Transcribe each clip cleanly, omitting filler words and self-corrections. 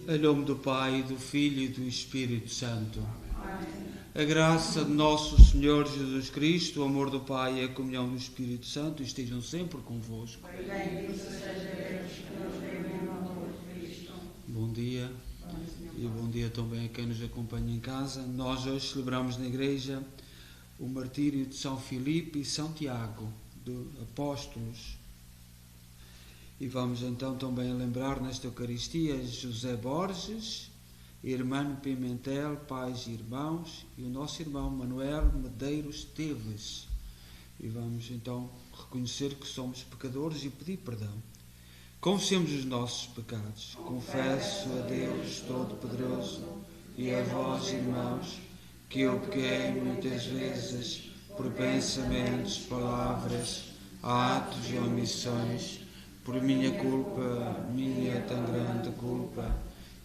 Em nome do Pai, do Filho e do Espírito Santo. A graça de nosso Senhor Jesus Cristo, o amor do Pai e a comunhão do Espírito Santo estejam sempre convosco. Bom dia e bom dia também a quem nos acompanha em casa. Nós hoje celebramos na igreja o martírio de São Filipe e São Tiago, de apóstolos. E vamos então também lembrar nesta Eucaristia José Borges, Irmão Pimentel, pais e irmãos, e o nosso irmão Manuel Medeiros Teves. E vamos então reconhecer que somos pecadores e pedir perdão. Confessemos os nossos pecados. Confesso a Deus Todo-Poderoso e a vós, irmãos, que eu pequei muitas vezes por pensamentos, palavras, atos e omissões, por minha culpa, minha tão grande culpa,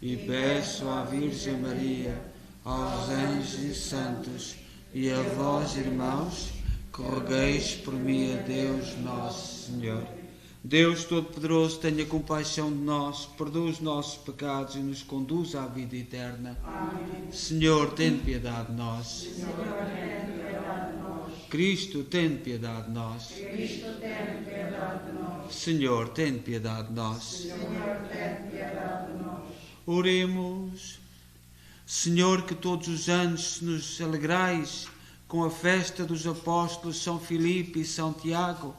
e peço à Virgem Maria, aos anjos e santos, e a vós, irmãos, que rogueis por mim a Deus Nosso Senhor. Deus Todo-Poderoso, tenha compaixão de nós, perdoa os nossos pecados e nos conduz à vida eterna. Amém. Senhor, tem piedade de nós. Senhor, tem piedade de nós. Cristo, tem piedade de nós. Cristo, tem piedade de nós. Senhor, tem piedade de nós. Senhor, tem piedade de nós. Oremos. Senhor, que todos os anos nos alegrais com a festa dos apóstolos São Filipe e São Tiago,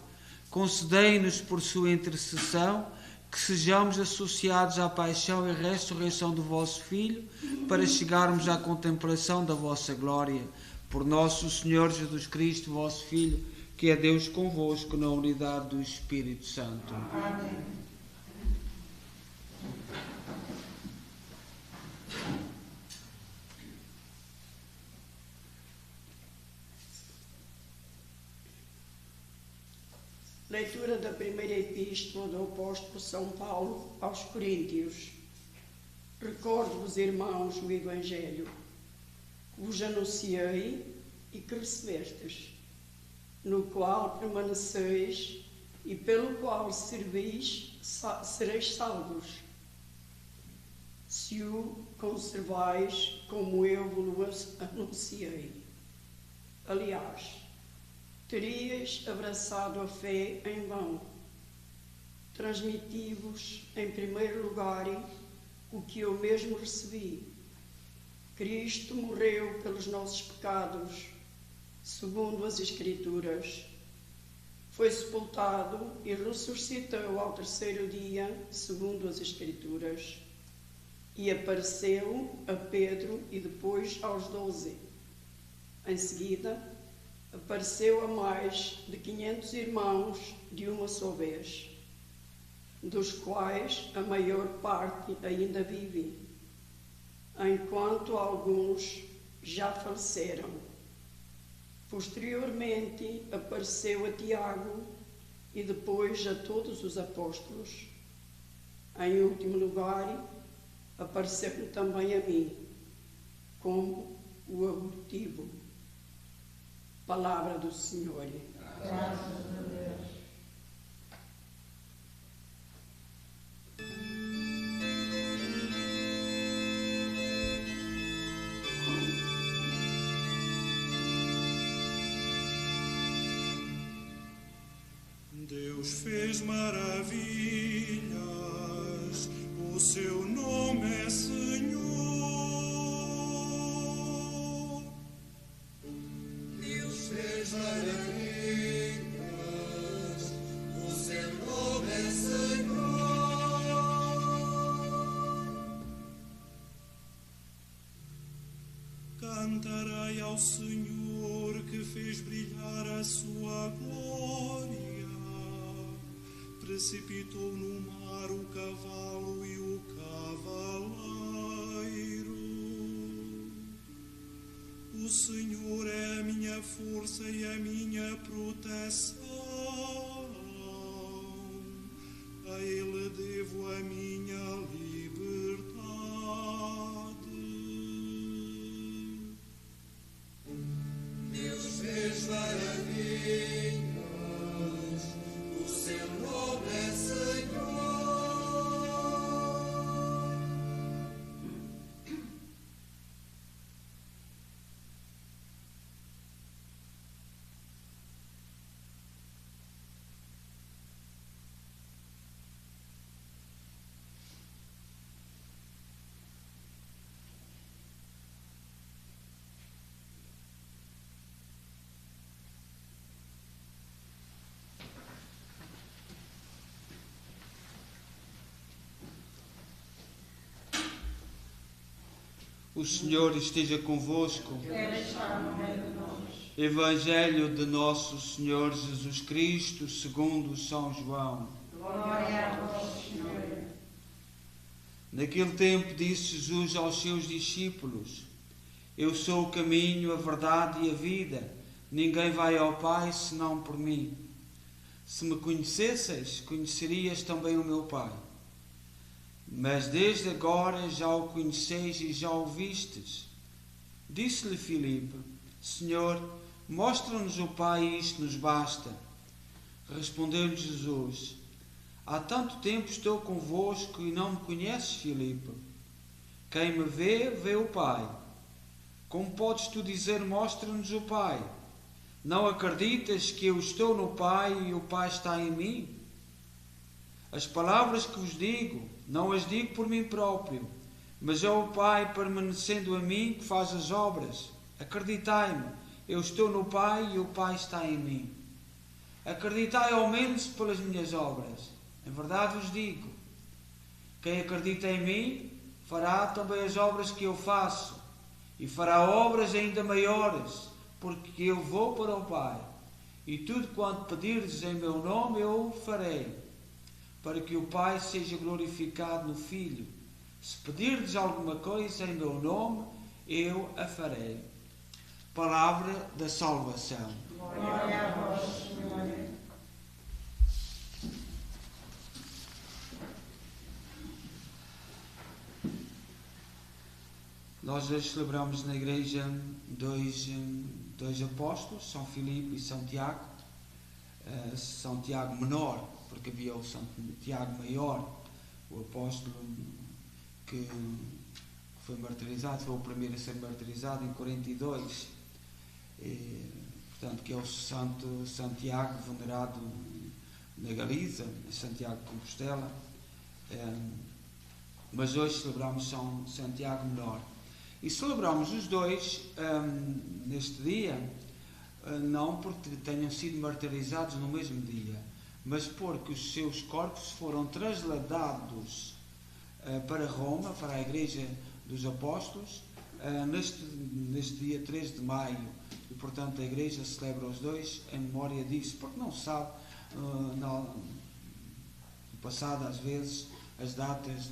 concedei-nos por sua intercessão que sejamos associados à paixão e ressurreição do vosso Filho, para chegarmos à contemplação da vossa glória. Por nosso Senhor Jesus Cristo, vosso Filho, que é Deus convosco na unidade do Espírito Santo. Amém. Leitura da primeira epístola do apóstolo São Paulo aos Coríntios. Recordo-vos, irmãos, o Evangelho, que vos anunciei e que recebestes, no qual permaneceis e pelo qual servis, sereis salvos, se o conservais como eu vos anunciei. Aliás, terias abraçado a fé em vão. Transmiti-vos, em primeiro lugar, o que eu mesmo recebi. Cristo morreu pelos nossos pecados, segundo as Escrituras. Foi sepultado e ressuscitou ao terceiro dia, segundo as Escrituras. E apareceu a Pedro e depois aos 12. Em seguida, apareceu a mais de 500 irmãos de uma só vez, dos quais a maior parte ainda vive, enquanto alguns já faleceram. Posteriormente apareceu a Tiago e depois a todos os apóstolos. Em último lugar, apareceu também a mim, como o abortivo. Palavra do Senhor. Graças a Deus. Deus fez maravilhas, o seu nome é Senhor. Deus fez maravilhas, o seu nome é Senhor. Cantarei ao Senhor que fez brilhar a sua glória. Precipitou no mar o cavalo e o cavaleiro. O Senhor é a minha força e a minha proteção. A Ele devo a minha liberdade. Deus fez maravilhas. O seu nome é Senhor. O Senhor esteja convosco. Ele está no meio de nós. Evangelho de nosso Senhor Jesus Cristo, segundo São João. Glória a vós, Senhor. Naquele tempo disse Jesus aos seus discípulos: Eu sou o caminho, a verdade e a vida. Ninguém vai ao Pai senão por mim. Se me conhecesseis, conhecerias também o meu Pai. Mas desde agora já o conheceis e já o vistes. Disse-lhe Filipe: Senhor, mostra-nos o Pai e isto nos basta. Respondeu-lhe Jesus: Há tanto tempo estou convosco e não me conheces, Filipe. Quem me vê, vê o Pai. Como podes tu dizer, mostra-nos o Pai? Não acreditas que eu estou no Pai e o Pai está em mim? As palavras que vos digo, não as digo por mim próprio, mas é o Pai permanecendo a mim que faz as obras. Acreditai-me, eu estou no Pai e o Pai está em mim. Acreditai ao menos pelas minhas obras. Em verdade vos digo, quem acredita em mim, fará também as obras que eu faço, e fará obras ainda maiores, porque eu vou para o Pai, e tudo quanto pedirdes em meu nome eu o farei, para que o Pai seja glorificado no Filho. Se pedirdes alguma coisa em meu nome, eu a farei. Palavra da salvação. Glória a vós, Senhor. Nós hoje celebramos na igreja dois apóstolos, São Filipe e São Tiago. São Tiago menor, porque havia o São Tiago maior, o apóstolo que foi martirizado, foi o primeiro a ser martirizado em 42. Portanto, que é o Santo Santiago, venerado na Galiza, Santiago de Compostela. Mas hoje celebramos São Santiago menor. E celebramos os dois neste dia, não porque tenham sido martirizados no mesmo dia, mas porque os seus corpos foram trasladados para Roma, para a Igreja dos Apóstolos, neste dia 3 de maio. E, portanto, a Igreja celebra os dois em memória disso, porque não se sabe, no passado, às vezes, as datas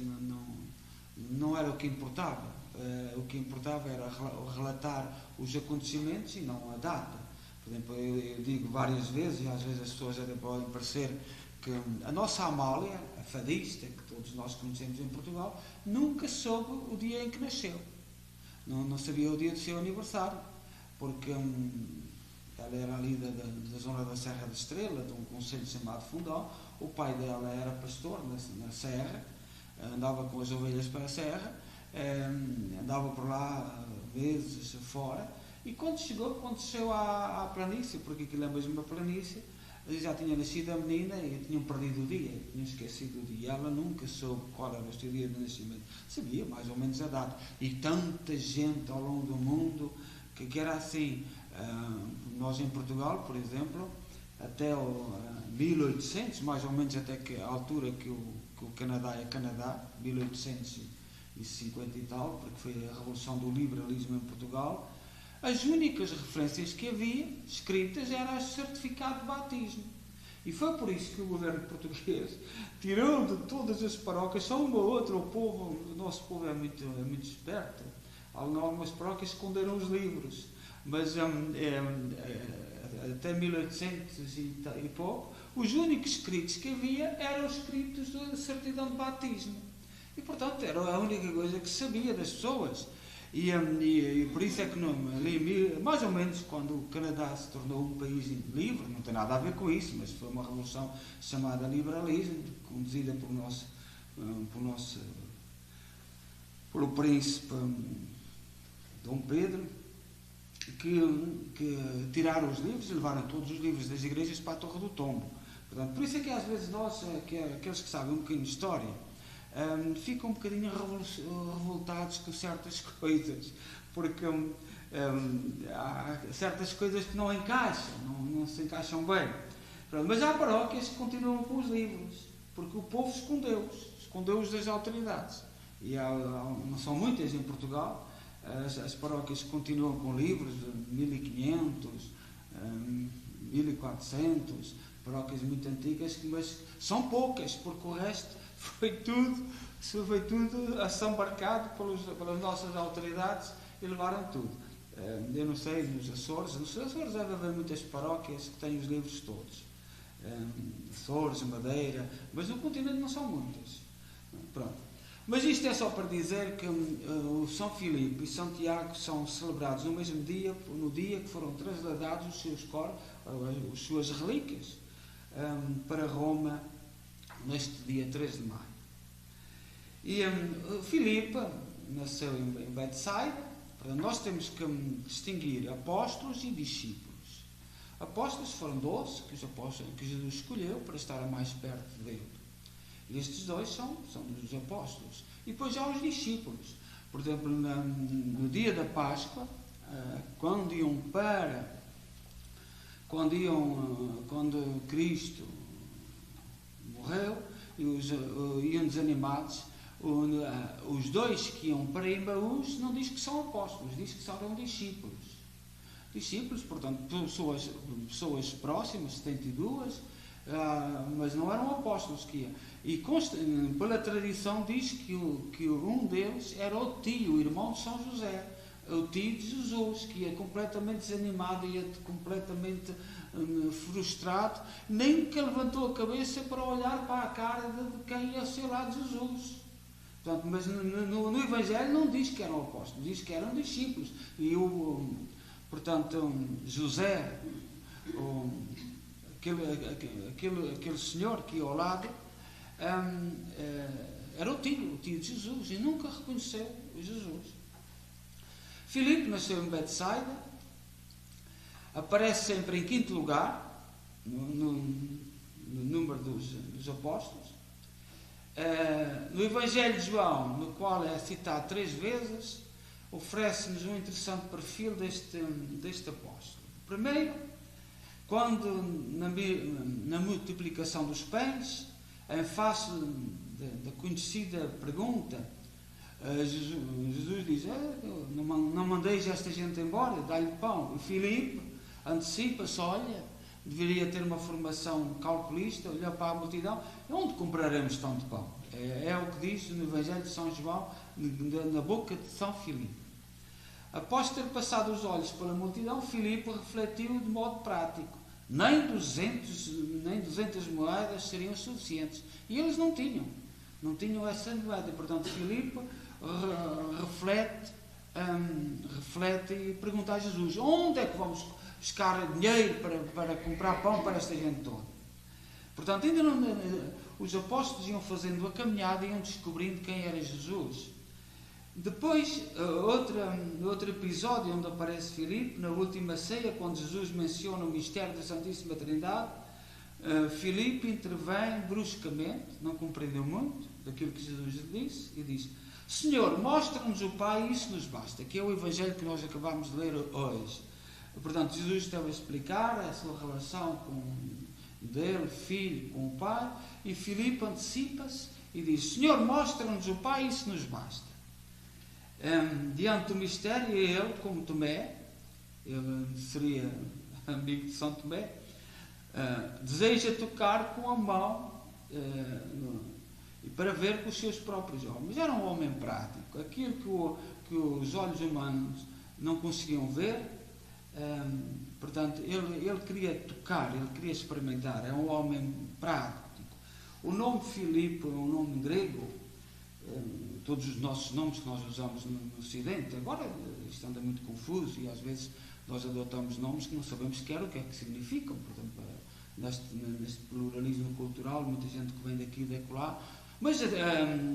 não era o que importava. O que importava era relatar os acontecimentos e não a data. Por exemplo, eu digo várias vezes, e às vezes as pessoas até podem parecer, que a nossa Amália, a fadista, que todos nós conhecemos em Portugal, nunca soube o dia em que nasceu. Não sabia o dia do seu aniversário, porque ela era ali da zona da Serra da Estrela, de um concelho chamado Fundão. O pai dela era pastor na Serra, andava com as ovelhas para a Serra, andava por lá vezes fora, e quando desceu à planície, porque aquilo é mesmo uma planície, já tinha nascido a menina e tinham perdido o dia, tinham esquecido o dia. Ela nunca soube qual era o seu dia de nascimento, sabia mais ou menos a data. E tanta gente ao longo do mundo que era assim. Nós em Portugal, por exemplo, até 1800, mais ou menos até que a altura que o Canadá é Canadá, 1850 e tal, porque foi a revolução do liberalismo em Portugal, as únicas referências que havia escritas eram o certificado de batismo. E foi por isso que o governo português tirou de todas as paróquias, só uma ou outra, o nosso povo é muito esperto. Algumas paróquias esconderam os livros, mas até 1800 e pouco, os únicos escritos que havia eram os escritos da certidão de batismo. E, portanto, era a única coisa que sabia das pessoas. E por isso é que, ali, mais ou menos, quando o Canadá se tornou um país livre, não tem nada a ver com isso, mas foi uma revolução chamada liberalismo, conduzida pelo príncipe Dom Pedro, que tiraram os livros e levaram todos os livros das igrejas para a Torre do Tombo. Portanto, por isso é que às vezes nós, aqueles que sabem um bocadinho de história, ficam um bocadinho revoltados com certas coisas, porque há certas coisas que não encaixam, não se encaixam bem. Mas há paróquias que continuam com os livros, porque o povo escondeu-os das autoridades. E não são muitas em Portugal, as paróquias continuam com livros de 1500, 1400, paróquias muito antigas, mas são poucas, porque o resto foi tudo assambarcado pelas nossas autoridades e levaram tudo. Eu não sei, nos Açores deve haver muitas paróquias que têm os livros todos. Açores, Madeira, mas no continente não são muitas. Pronto. Mas isto é só para dizer que o São Filipe e São Tiago são celebrados no mesmo dia, no dia que foram trasladados os seus corpos, as suas relíquias, para Roma, neste dia 3 de maio. E Filipe nasceu em Betsaida. Nós temos que distinguir apóstolos e discípulos. Apóstolos foram 12 que Jesus escolheu para estar mais perto dele. E estes dois são dos apóstolos. E depois há os discípulos. Por exemplo, no dia da Páscoa, quando Cristo morreu, iam desanimados, os dois que iam para Emmaús não diz que são apóstolos, diz que são discípulos. Discípulos, portanto, pessoas próximas, 72, mas não eram apóstolos que iam. E pela tradição diz que um deles era o tio, o irmão de São José, o tio de Jesus, que ia completamente desanimado, ia completamente frustrado, nem que levantou a cabeça para olhar para a cara de quem ia ser lá de Jesus. Portanto, mas no Evangelho não diz que eram apóstolos, diz que eram discípulos. E portanto, José, aquele senhor que ia ao lado, era o tio de Jesus, e nunca reconheceu Jesus. Filipe nasceu em Betsaida, aparece sempre em 5º lugar no número dos apóstolos. No Evangelho de João, no qual é citado 3 vezes, oferece-nos um interessante perfil deste apóstolo. Primeiro, quando na multiplicação dos pães, em face da conhecida pergunta, Jesus diz: não mandeis esta gente embora, dá-lhe pão. E Filipe antecipa-se, olha, deveria ter uma formação calculista, olhar para a multidão, onde compraremos tanto pão? É o que diz no Evangelho de São João, na boca de São Filipe. Após ter passado os olhos pela multidão, Filipe refletiu de modo prático. Nem 200 moedas seriam suficientes. E eles não tinham essa moeda. Portanto, Filipe reflete e pergunta a Jesus: onde é que vamos buscar dinheiro para comprar pão para esta gente toda? Portanto, ainda os apóstolos iam fazendo a caminhada e iam descobrindo quem era Jesus. Depois, outro episódio onde aparece Filipe, na última ceia, quando Jesus menciona o mistério da Santíssima Trindade, Filipe intervém bruscamente, não compreendeu muito daquilo que Jesus lhe disse, e diz: Senhor, mostra-nos o Pai e isso nos basta, que é o Evangelho que nós acabamos de ler hoje. Portanto, Jesus estava a explicar a sua relação dele, filho, com o Pai, e Filipe antecipa-se e diz: Senhor, mostra-nos o Pai e isso nos basta. Diante do mistério, ele, como Tomé, ele seria amigo de São Tomé, deseja tocar com a mão e para ver com os seus próprios olhos. Era um homem prático, aquilo que os olhos humanos não conseguiam ver. Portanto, ele queria tocar, ele queria experimentar. É um homem prático. O nome Filipe é um nome grego. Todos os nossos nomes que nós usamos no Ocidente, agora isto anda muito confuso e às vezes nós adotamos nomes que não sabemos sequer o que é que significam. Portanto, neste pluralismo cultural, muita gente que vem daqui e de acolá, mas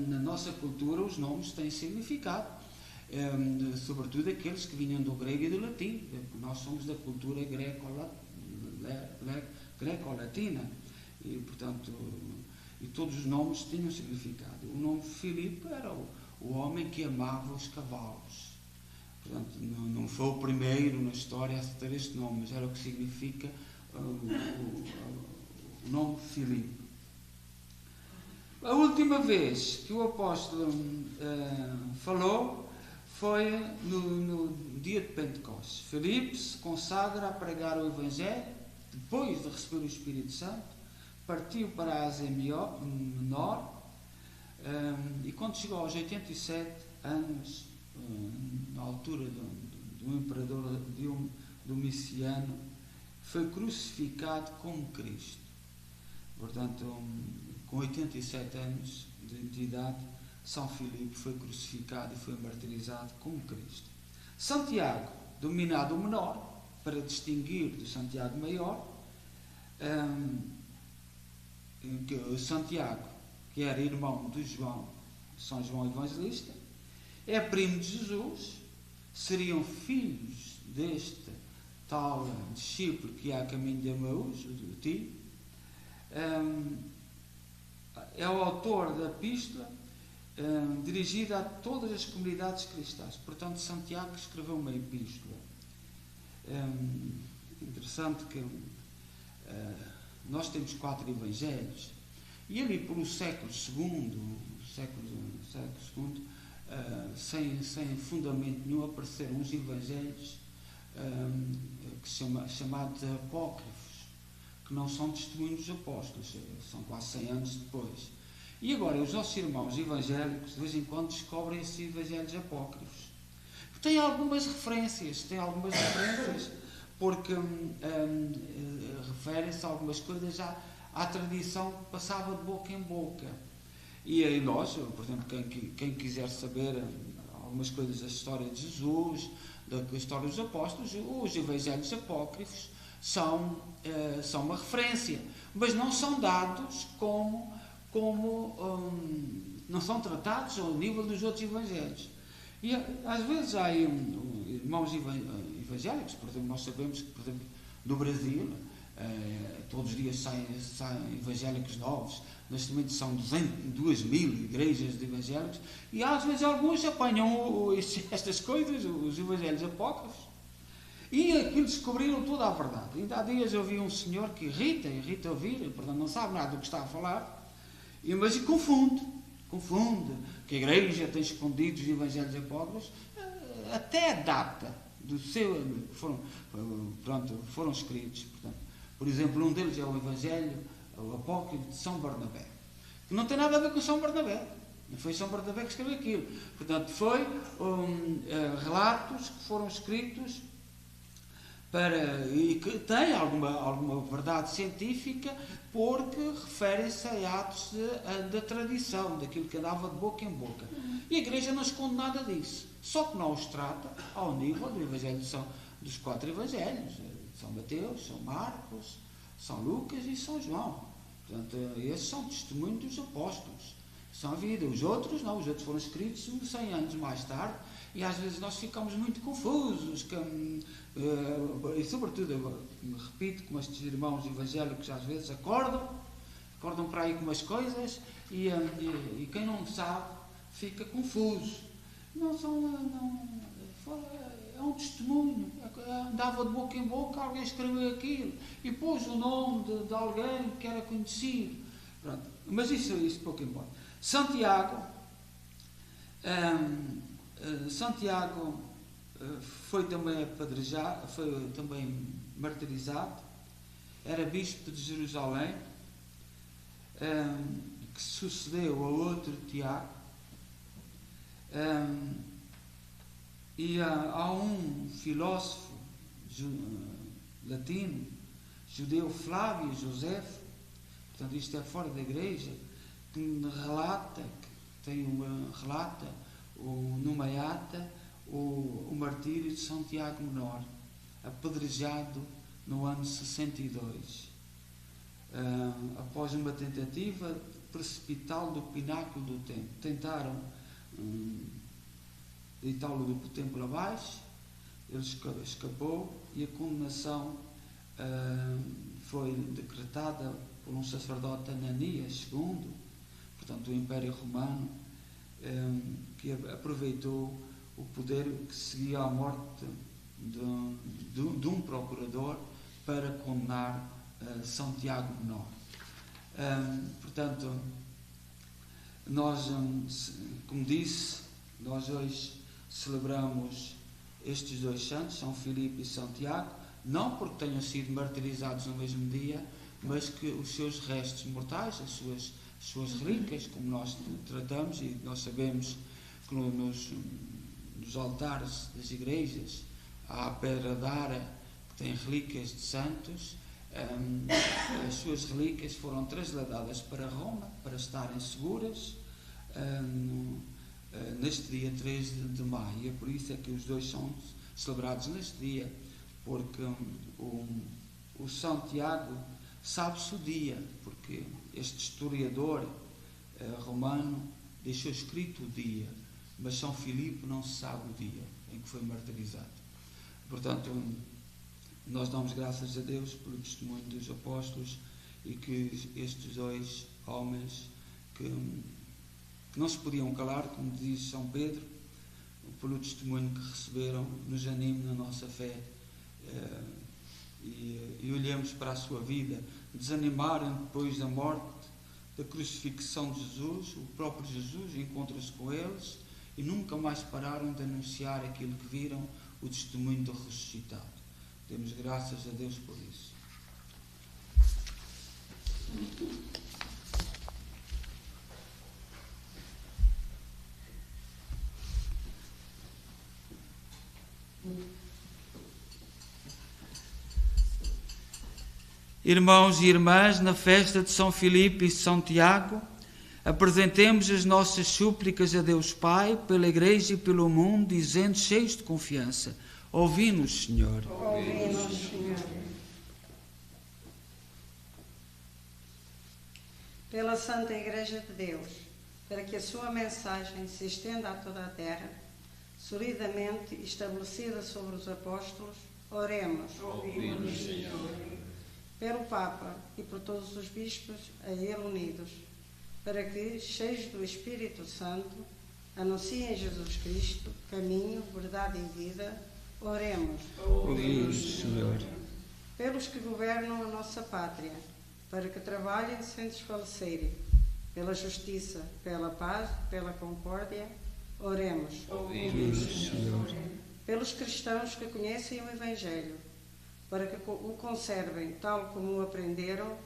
na nossa cultura os nomes têm significado, sobretudo aqueles que vinham do grego e do latim. Nós somos da cultura greco-latina e, portanto, e todos os nomes tinham significado. O nome Filipe era o homem que amava os cavalos. Portanto, não foi o primeiro na história a ter este nome, mas era o que significa o nome Filipe. A última vez que o apóstolo falou foi no dia de Pentecostes. Filipe se consagra a pregar o Evangelho, depois de receber o Espírito Santo, partiu para a Ásia Menor, e quando chegou aos 87 anos, na altura do imperador Domiciano, foi crucificado como Cristo. Portanto, com 87 anos de idade, São Filipe foi crucificado e foi martirizado como Cristo. Santiago, denominado o menor, para distinguir do Santiago maior, Santiago, que era irmão de São João Evangelista, é primo de Jesus, seriam filhos deste tal discípulo que há a caminho de Emaús, o tio. É o autor da epístola dirigida a todas as comunidades cristãs. Portanto, Santiago escreveu uma epístola. Interessante que nós temos 4 evangelhos, e ali pelo século II, sem fundamento nenhum, apareceram uns evangelhos chamados apócrifos, que não são testemunhos dos apóstolos, são quase 100 anos depois. E agora os nossos irmãos evangélicos de vez em quando descobrem esses evangelhos apócrifos. Tem algumas referências, porque referem-se a algumas coisas à tradição que passava de boca em boca. E aí nós, por exemplo, quem quiser saber algumas coisas da história de Jesus, da história dos apóstolos, os evangelhos apócrifos são uma referência, mas não são dados não são tratados ao nível dos outros evangelhos. E às vezes há irmãos evangélicos, por exemplo, nós sabemos que, por exemplo, no Brasil, todos os dias saem evangélicos novos. Neste momento são 2.000 igrejas de evangélicos, e às vezes alguns apanham estas coisas, os evangelhos apócrifos, e aquilo descobriram toda a verdade. Ainda há dias eu vi um senhor que irrita ouvir, portanto não sabe nada do que está a falar, mas confunde que a igreja tem escondido os evangelhos apócrifos, até a data do seu foram escritos. Portanto, por exemplo, um deles é o evangelho, o apócrifo de São Barnabé, que não tem nada a ver com São Barnabé. Não foi São Barnabé que escreveu aquilo. Portanto, foi relatos que foram escritos e que têm alguma verdade científica, porque referem-se a atos da tradição, daquilo que andava de boca em boca. E a Igreja não esconde nada disso, só que não os trata ao nível do Evangelho dos 4 Evangelhos, São Mateus, São Marcos, São Lucas e São João. Portanto, esses são testemunhos dos apóstolos, são a vida. Os outros não, os outros foram escritos 100 anos mais tarde, e às vezes nós ficamos muito confusos, e sobretudo, eu me repito, como estes irmãos evangélicos às vezes acordam para aí com umas coisas, e quem não sabe fica confuso. É um testemunho, andava de boca em boca, alguém escreveu aquilo e pôs o nome de alguém que era conhecido. Pronto. Mas isso pouco importa. Santiago foi também apedrejado, foi também martirizado, era bispo de Jerusalém, que sucedeu a outro Tiago. E há um filósofo latino, judeu, Flávio Josefo, portanto isto é fora da igreja, que relata numa ata o martírio de São Tiago Menor, apedrejado no ano 62, após uma tentativa de precipitá-lo do pináculo do templo. Tentaram deitá-lo do templo abaixo, ele escapou, e a condenação foi decretada por um sacerdote, Ananias II, portanto do Império Romano, que aproveitou o poder que seguia à morte de um procurador para condenar São Tiago Menor. Portanto, nós, como disse, nós hoje celebramos estes dois santos, São Filipe e São Tiago, não porque tenham sido martirizados no mesmo dia, mas que os seus restos mortais, as suas relíquias, como nós tratamos, e nós sabemos que nos altares das igrejas há a pedra d'ara que tem relíquias de santos. As suas relíquias foram trasladadas para Roma para estarem seguras neste dia 3 de maio. E é por isso é que os dois são celebrados neste dia, porque o São Tiago sabe-se o dia, porque este historiador romano deixou escrito o dia, mas São Filipe não se sabe o dia em que foi martirizado. Portanto, nós damos graças a Deus pelo testemunho dos apóstolos e que estes dois homens que não se podiam calar, como diz São Pedro, pelo testemunho que receberam, nos anime na nossa fé e olhemos para a sua vida, desanimaram depois da morte, da crucifixão de Jesus. O próprio Jesus encontra-se com eles e nunca mais pararam de anunciar aquilo que viram, o testemunho do ressuscitado. Demos graças a Deus por isso. Irmãos e irmãs, na festa de São Filipe e São Tiago, apresentemos as nossas súplicas a Deus Pai, pela Igreja e pelo mundo, dizendo, cheios de confiança: ouvi-nos, Senhor. Ouvi-nos, Senhor. Pela Santa Igreja de Deus, para que a sua mensagem se estenda a toda a terra, solidamente estabelecida sobre os apóstolos, oremos. Ouvi-nos, Senhor. Pelo Papa e por todos os bispos a ele unidos, para que, cheios do Espírito Santo, anunciem Jesus Cristo, caminho, verdade e vida, oremos. Ouvi-nos, Senhor. Pelos que governam a nossa pátria, para que trabalhem sem desfalecerem, pela justiça, pela paz, pela concórdia, oremos. Ouvi-nos, Senhor. Pelos cristãos que conhecem o Evangelho, para que o conservem tal como o aprenderam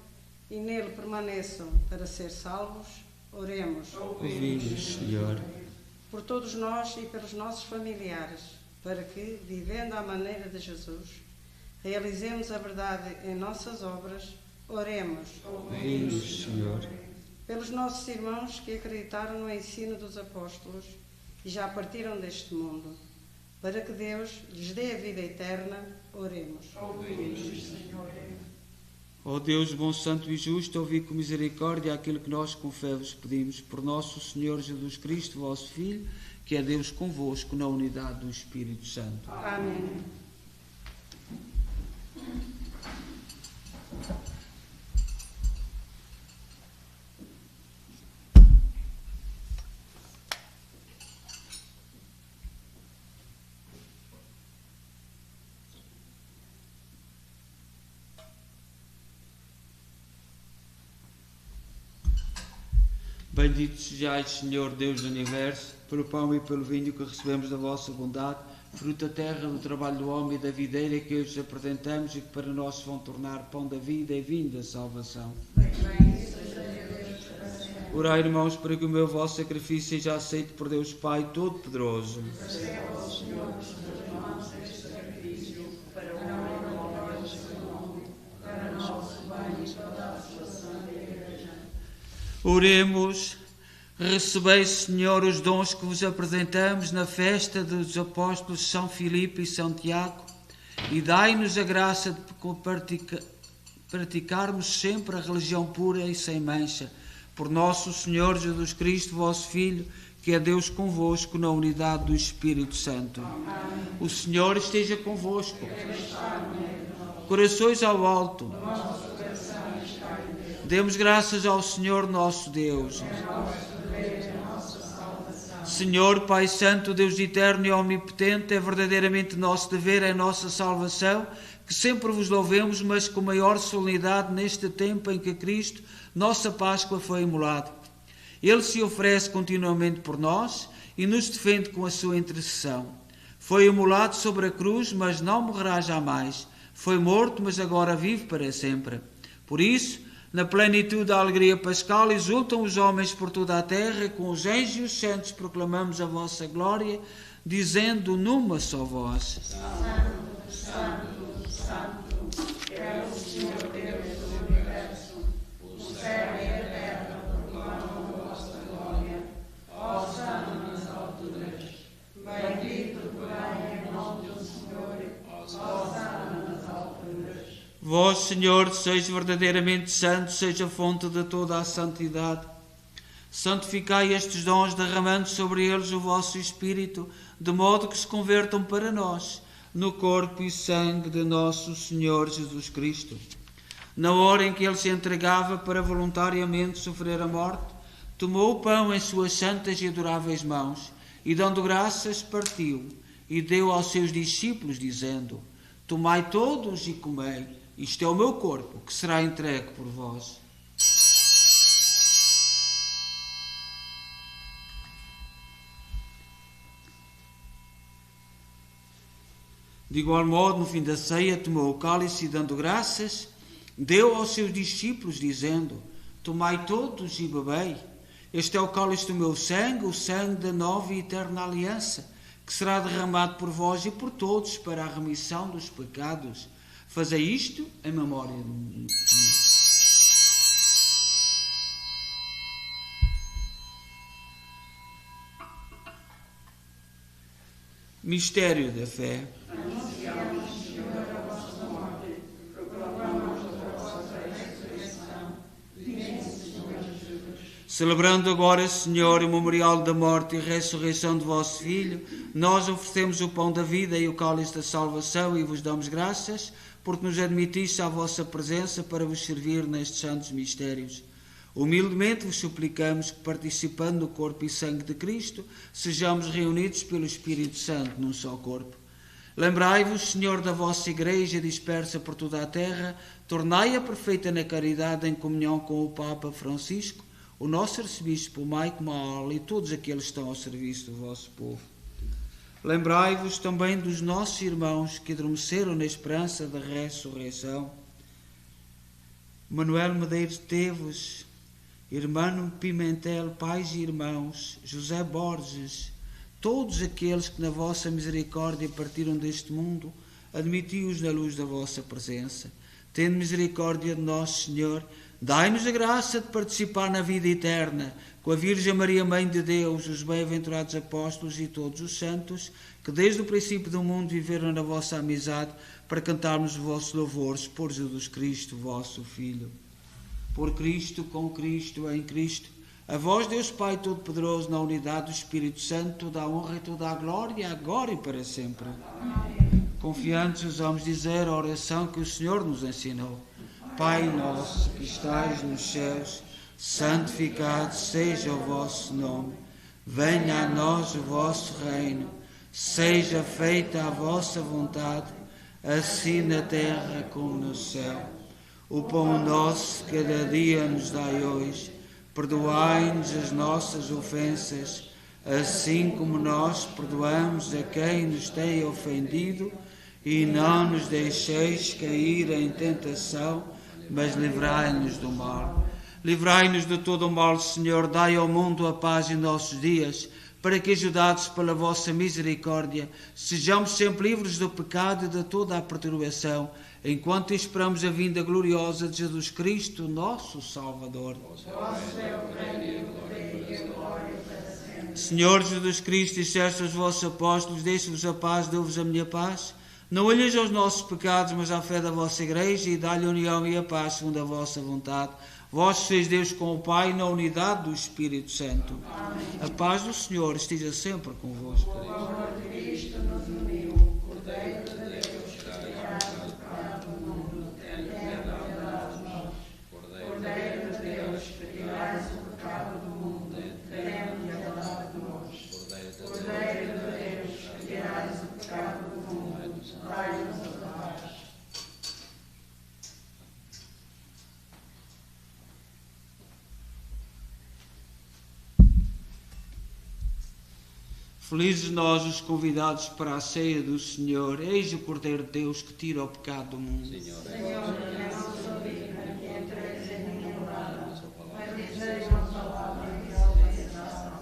e nele permaneçam para ser salvos, oremos. Ouvi-nos, Senhor. Por todos nós e pelos nossos familiares, para que, vivendo à maneira de Jesus, realizemos a verdade em nossas obras, oremos. Ouvi-nos, Senhor. Pelos nossos irmãos que acreditaram no ensino dos apóstolos e já partiram deste mundo, para que Deus lhes dê a vida eterna, oremos. Ó Deus bom, santo e justo, ouvi com misericórdia aquilo que nós com fé vos pedimos, por nosso Senhor Jesus Cristo, vosso Filho, que é Deus convosco na unidade do Espírito Santo. Amém. Bendito sejais, Senhor Deus do Universo, pelo pão e pelo vinho que recebemos da vossa bondade, fruto da terra, do trabalho do homem e da videira que hoje apresentamos e que para nós vão tornar pão da vida e vinho da salvação. Orai, irmãos, para que o meu vosso sacrifício seja aceito por Deus Pai Todo-Poderoso. Oremos. Recebei, Senhor, os dons que vos apresentamos na festa dos apóstolos São Filipe e São Tiago e dai-nos a graça de praticarmos sempre a religião pura e sem mancha, por nosso Senhor Jesus Cristo, vosso Filho, que é Deus convosco na unidade do Espírito Santo. Amém. O Senhor esteja convosco. Corações ao alto. Demos graças ao Senhor nosso Deus. Senhor, Pai Santo, Deus eterno e omnipotente, é verdadeiramente nosso dever, é nossa salvação, que sempre vos louvemos, mas com maior solenidade neste tempo em que Cristo, nossa Páscoa, foi imolado. Ele se oferece continuamente por nós e nos defende com a sua intercessão. Foi imolado sobre a cruz, mas não morrerá jamais. Foi morto, mas agora vive para sempre. Por isso, na plenitude da alegria pascal, exultam os homens por toda a terra, e com os anjos e os santos proclamamos a vossa glória, dizendo numa só voz: Santo, Santo, Santo, é o Senhor Deus do universo. O céu e a terra proclamam a vossa glória. Hosana nas alturas. Bendito porém em nome do Senhor. Hosana nas alturas. Vós, Senhor, sois verdadeiramente santo, seja a fonte de toda a santidade. Santificai estes dons, derramando sobre eles o vosso Espírito, de modo que se convertam para nós, no corpo e sangue de nosso Senhor Jesus Cristo. Na hora em que ele se entregava para voluntariamente sofrer a morte, tomou o pão em suas santas e adoráveis mãos, e dando graças, partiu, e deu aos seus discípulos, dizendo: Tomai todos e comei, isto é o meu corpo, que será entregue por vós. De igual modo, no fim da ceia, tomou o cálice e, dando graças, deu aos seus discípulos, dizendo: Tomai todos e bebei. Este é o cálice do meu sangue, o sangue da nova e eterna aliança, que será derramado por vós e por todos para a remissão dos pecados. Fazei isto em memória de mim. Mistério da fé. Anunciamos, Senhor, a vossa morte, proclamamos a vossa ressurreição. Vinde, Senhor Jesus. Celebrando agora, Senhor, o memorial da morte e ressurreição de vosso Filho, nós oferecemos o pão da vida e o cálice da salvação e vos damos graças, porque nos admitiste à vossa presença para vos servir nestes santos mistérios. Humildemente vos suplicamos que, participando do corpo e sangue de Cristo, sejamos reunidos pelo Espírito Santo num só corpo. Lembrai-vos, Senhor, da vossa Igreja dispersa por toda a terra, tornai-a perfeita na caridade em comunhão com o Papa Francisco, o nosso arcebispo Maico Maal e todos aqueles que estão ao serviço do vosso povo. Lembrai-vos também dos nossos irmãos que adormeceram na esperança da ressurreição. Manuel Medeiros Teves, Irmão Pimentel, pais e irmãos, José Borges, todos aqueles que na vossa misericórdia partiram deste mundo, admiti-os na luz da vossa presença. Tende misericórdia de nós, Senhor, dai-nos a graça de participar na vida eterna, com a Virgem Maria, Mãe de Deus, os bem-aventurados apóstolos e todos os santos, que desde o princípio do mundo viveram na vossa amizade, para cantarmos os vossos louvores por Jesus Cristo, vosso Filho. Por Cristo, com Cristo, em Cristo, a vós, Deus Pai Todo-Poderoso, na unidade do Espírito Santo, toda a honra e toda a glória, agora e para sempre. Amém. Confiantes ousamos dizer a oração que o Senhor nos ensinou. Pai nosso que estais nos céus, santificado seja o vosso nome. Venha a nós o vosso reino. Seja feita a vossa vontade, assim na terra como no céu. O pão nosso cada dia nos dai hoje. Perdoai-nos as nossas ofensas, assim como nós perdoamos a quem nos tem ofendido, e não nos deixeis cair em tentação, mas livrai-nos do mal. Livrai-nos de todo o mal, Senhor, dai ao mundo a paz em nossos dias, para que, ajudados pela vossa misericórdia, sejamos sempre livres do pecado e de toda a perturbação, enquanto esperamos a vinda gloriosa de Jesus Cristo, nosso Salvador. Senhor Jesus Cristo, disseste aos vossos apóstolos: deixo-vos a paz, dou-vos a minha paz. Não olheis aos nossos pecados, mas à fé da vossa Igreja, e dá-lhe a união e a paz segundo a vossa vontade. Vós sois Deus com o Pai, na unidade do Espírito Santo. Amém. A paz do Senhor esteja sempre convosco. Felizes nós os convidados para a ceia do Senhor. Eis o Cordeiro de Deus que tira o pecado do mundo. Senhor, eu não sou digna de entrares em minha morada, mas dizeis uma palavra e eu obedecerei à salvação.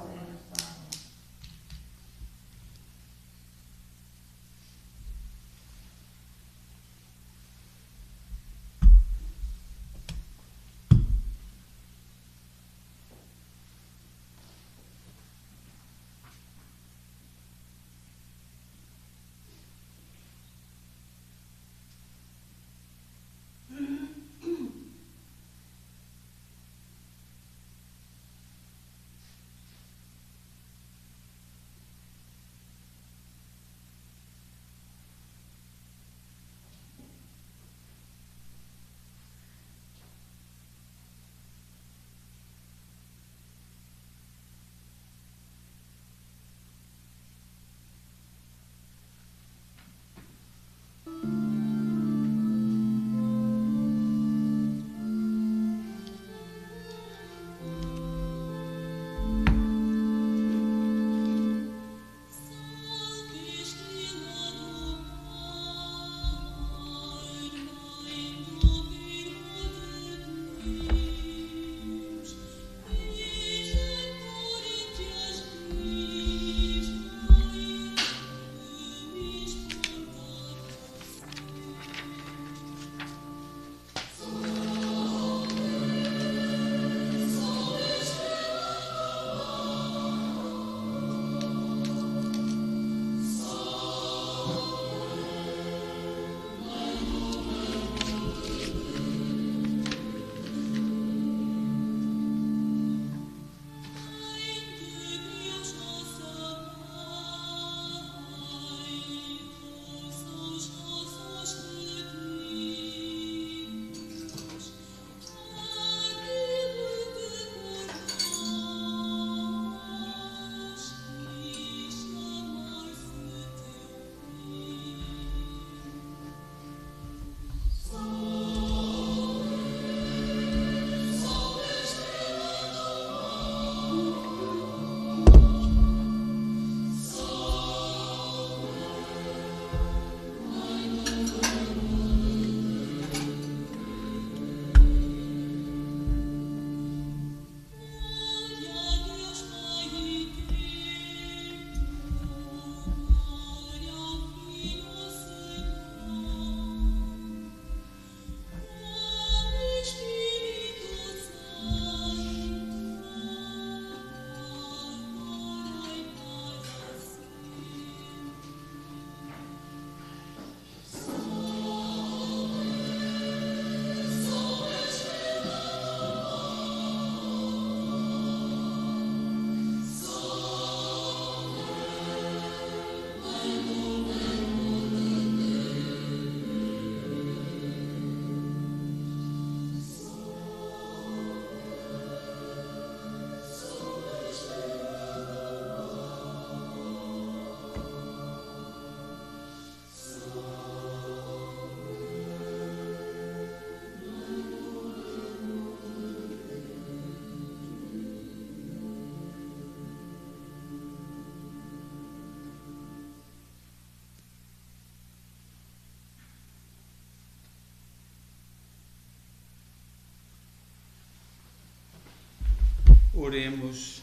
Oremos.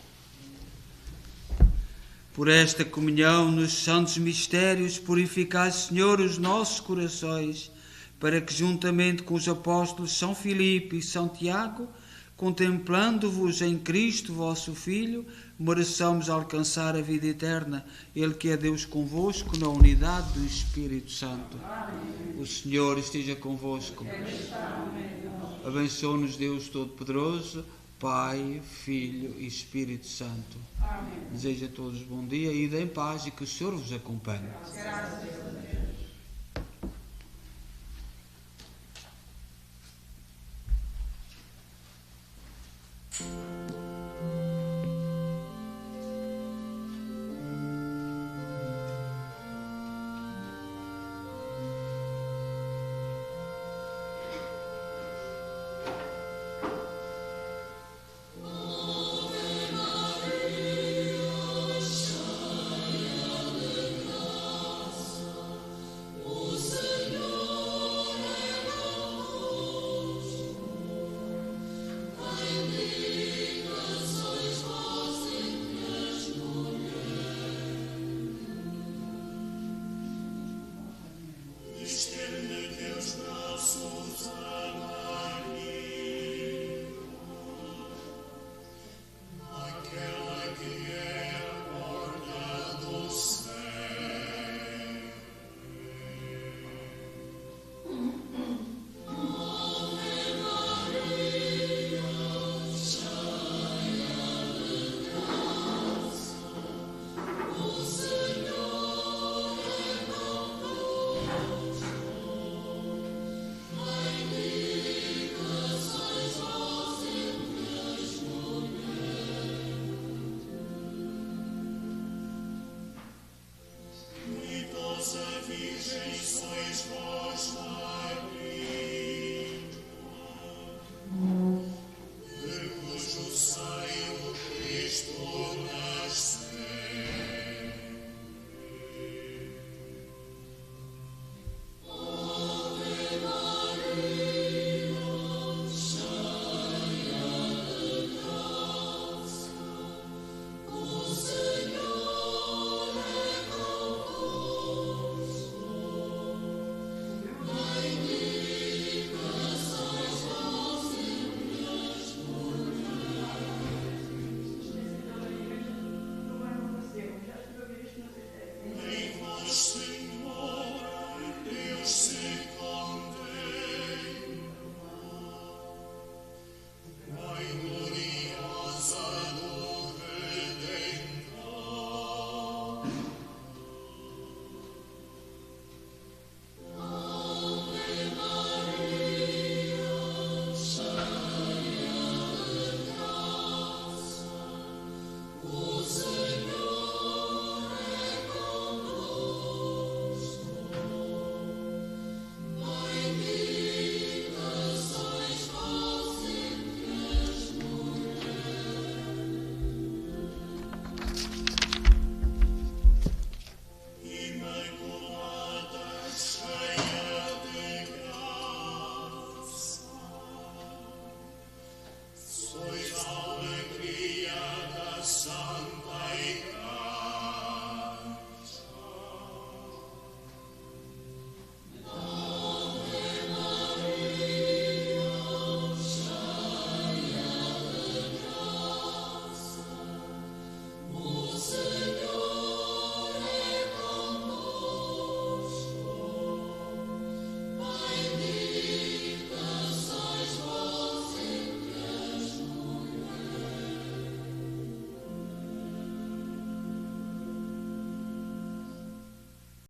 Por esta comunhão nos santos mistérios, purificai, Senhor, os nossos corações, para que, juntamente com os apóstolos São Filipe e São Tiago, contemplando-vos em Cristo, vosso Filho, mereçamos alcançar a vida eterna. Ele que é Deus convosco, na unidade do Espírito Santo. Amém. O Senhor esteja convosco. Abençoe-nos Deus Todo-Poderoso, Pai, Filho e Espírito Santo. Amém. Desejo a todos bom dia, ide em paz e que o Senhor vos acompanhe. Graças a Deus.